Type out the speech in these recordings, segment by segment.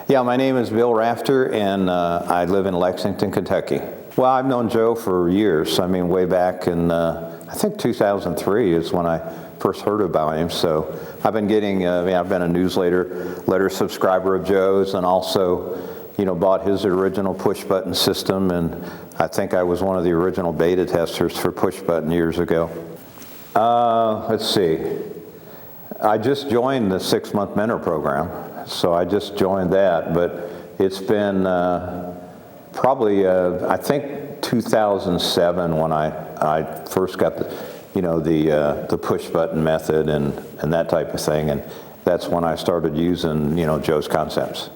Yeah, my name is Bill Rafter, and I live in Lexington, Kentucky. Well, I've known Joe for years. I mean, way back in, I think 2003 is when I first heard about him. So I've been getting, I've been a letter subscriber of Joe's, and also, bought his original Pushbutton system, and I think I was one of the original beta testers for Pushbutton years ago. Let's see. I just joined the 6-month mentor program, so I just joined that, but it's been probably, I think 2007 when I first got the Pushbutton method and that type of thing, and that's when I started using, Joe's concepts.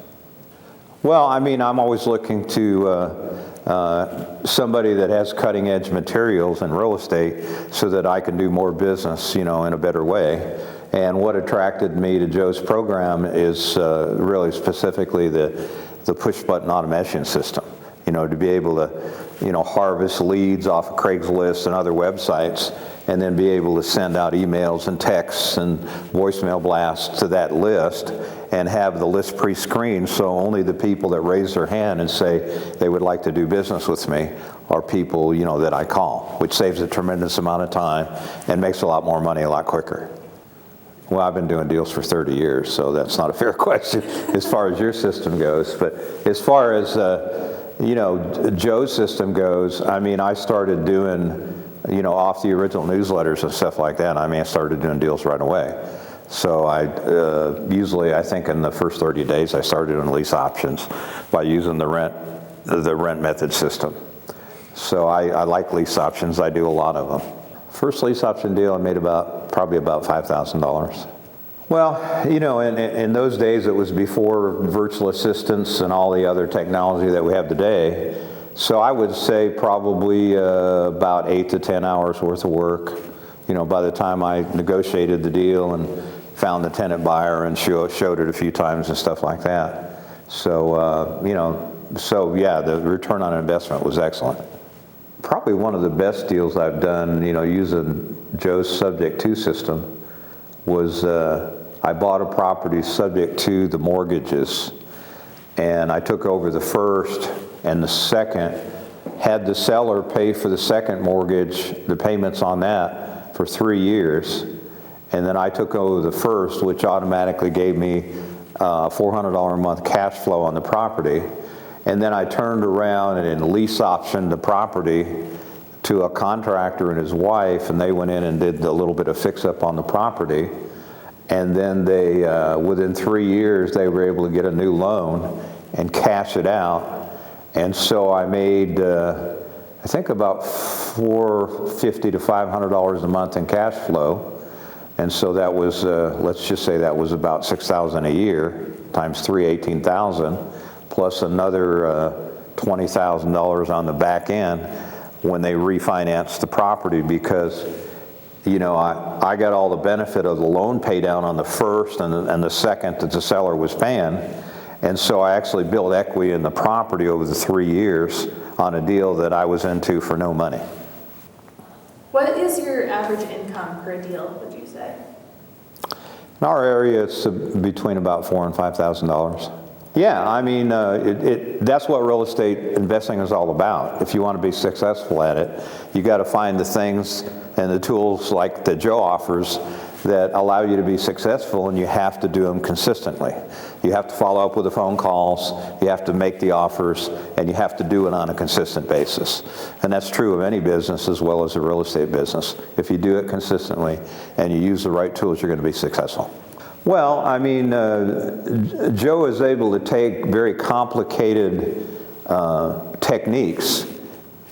Well, I mean, I'm always looking to somebody that has cutting edge materials in real estate so that I can do more business, in a better way. And what attracted me to Joe's program is really specifically the Pushbutton Automation system. To be able to, harvest leads off of Craigslist and other websites, and then be able to send out emails and texts and voicemail blasts to that list, and have the list pre-screened so only the people that raise their hand and say they would like to do business with me are people, that I call, which saves a tremendous amount of time and makes a lot more money a lot quicker. Well, I've been doing deals for 30 years, so that's not a fair question as far as your system goes. But as far as, Joe's system goes, I mean, I started doing, off the original newsletters and stuff like that. I started doing deals right away. So I think in the first 30 days, I started on lease options by using the rent method system. So I like lease options. I do a lot of them. First lease option deal, I made probably about $5,000. Well, in those days, it was before virtual assistants and all the other technology that we have today. So I would say probably about 8 to 10 hours worth of work, by the time I negotiated the deal and found the tenant buyer and showed it a few times and stuff like that. So, yeah, the return on investment was excellent. Probably one of the best deals I've done, using Joe's subject to system was I bought a property subject to the mortgages, and I took over the first and the second, had the seller pay for the second mortgage, the payments on that for 3 years, and then I took over the first, which automatically gave me $400 a month cash flow on the property. And then I turned around and lease optioned the property to a contractor and his wife, and they went in and did a little bit of fix-up on the property. And then they, within 3 years, they were able to get a new loan and cash it out. And so I made, I think about $450 to $500 a month in cash flow. And so that was, let's just say that was about $6,000 a year, times 3, $18,000. Plus another $20,000 on the back end when they refinanced the property, because I got all the benefit of the loan pay down on the first and the second that the seller was paying, and so I actually built equity in the property over the 3 years on a deal that I was into for no money. What is your average income per deal, would you say? In our area, it's between about $4,000 and $5,000. Yeah, I mean, that's what real estate investing is all about. If you want to be successful at it, you got to find the things and the tools like that Joe offers that allow you to be successful, and you have to do them consistently. You have to follow up with the phone calls, you have to make the offers, and you have to do it on a consistent basis. And that's true of any business as well as a real estate business. If you do it consistently and you use the right tools, you're going to be successful. Well, I mean, Joe is able to take very complicated techniques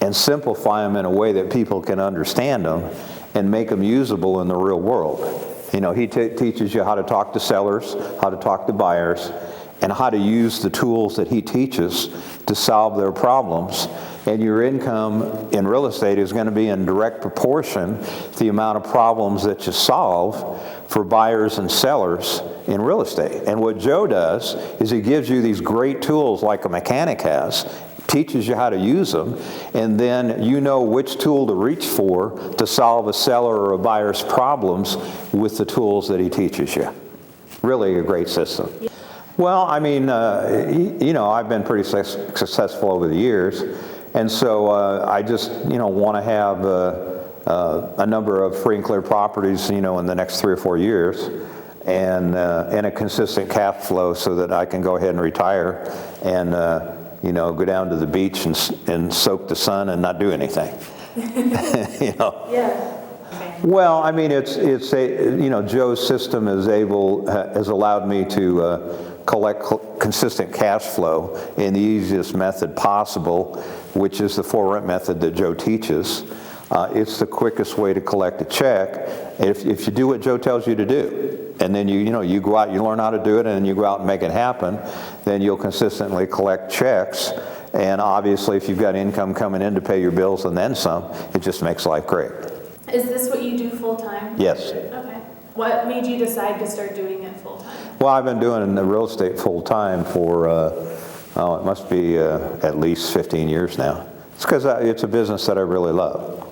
and simplify them in a way that people can understand them and make them usable in the real world. He teaches you how to talk to sellers, how to talk to buyers, and how to use the tools that he teaches to solve their problems. And your income in real estate is going to be in direct proportion to the amount of problems that you solve for buyers and sellers in real estate. And what Joe does is he gives you these great tools like a mechanic has, teaches you how to use them, and then you know which tool to reach for to solve a seller or a buyer's problems with the tools that he teaches you. Really a great system. Well, I mean, you know, I've been pretty successful over the years, and so I just, you know, want to have a number of free and clear properties, you know, in the next 3 or 4 years, and a consistent cash flow so that I can go ahead and retire and, you know, go down to the beach and soak the sun and not do anything. You know. Yeah. Well, I mean, it's a, you know, Joe's system has allowed me to collect consistent cash flow in the easiest method possible, which is the for rent method that Joe teaches. It's the quickest way to collect a check if you do what Joe tells you to do. And then you know, you go out, you learn how to do it, and then you go out and make it happen, then you'll consistently collect checks. And obviously, if you've got income coming in to pay your bills and then some, it just makes life great. Is this what you do full time? Yes. Okay. What made you decide to start doing it full time? Well, I've been doing the real estate full time for, it must be at least 15 years now. It's because it's a business that I really love.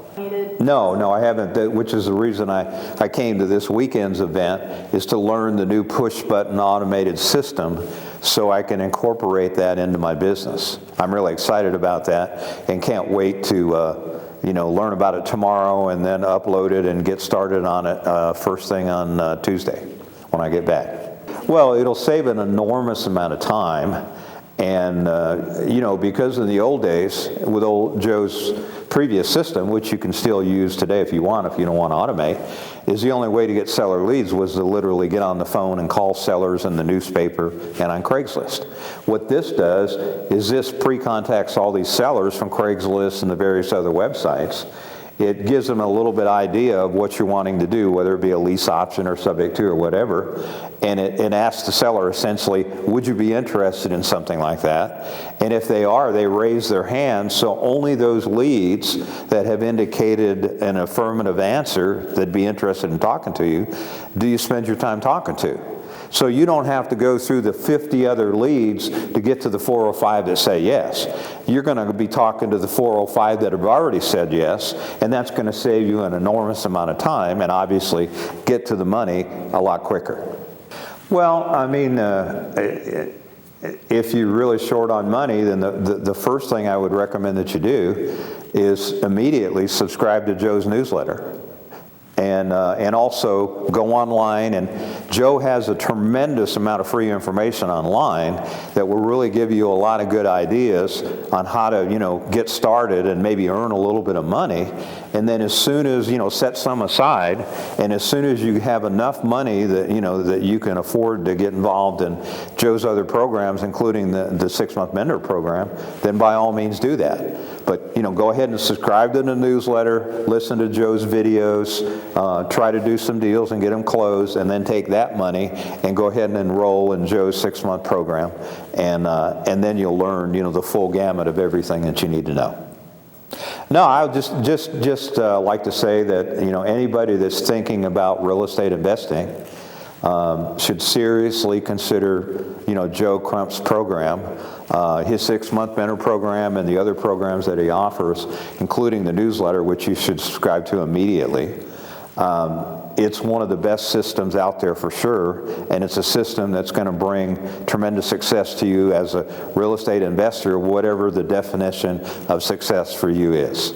No, I haven't, which is the reason I came to this weekend's event, is to learn the new Pushbutton automated system so I can incorporate that into my business. I'm really excited about that and can't wait to you know, learn about it tomorrow and then upload it and get started on it first thing on Tuesday when I get back. Well, it'll save an enormous amount of time. And, you know, because in the old days, with old Joe's previous system, which you can still use today if you want, if you don't want to automate, is the only way to get seller leads was to literally get on the phone and call sellers in the newspaper and on Craigslist. What this does is this pre-contacts all these sellers from Craigslist and the various other websites. It gives them a little bit idea of what you're wanting to do, whether it be a lease option or subject to or whatever, and it asks the seller essentially, would you be interested in something like that? And if they are, they raise their hand, so only those leads that have indicated an affirmative answer that'd be interested in talking to you, do you spend your time talking to? So you don't have to go through the 50 other leads to get to the 405 that say yes. You're going to be talking to the 405 that have already said yes, and that's going to save you an enormous amount of time and obviously get to the money a lot quicker. Well, I mean, if you're really short on money, then the first thing I would recommend that you do is immediately subscribe to Joe's newsletter. And also go online, and Joe has a tremendous amount of free information online that will really give you a lot of good ideas on how to, you know, get started and maybe earn a little bit of money. And then as soon as, you know, set some aside, and as soon as you have enough money that, you know, that you can afford to get involved in Joe's other programs, including the 6-month mentor program, then by all means do that. But, you know, go ahead and subscribe to the newsletter, listen to Joe's videos, try to do some deals and get them closed, and then take that money and go ahead and enroll in Joe's 6-month program, and then you'll learn, you know, the full gamut of everything that you need to know. No, I would just like to say that, you know, anybody that's thinking about real estate investing should seriously consider, you know, Joe Crump's program, his 6-month mentor program, and the other programs that he offers, including the newsletter, which you should subscribe to immediately. It's one of the best systems out there for sure, and it's a system that's going to bring tremendous success to you as a real estate investor, whatever the definition of success for you is.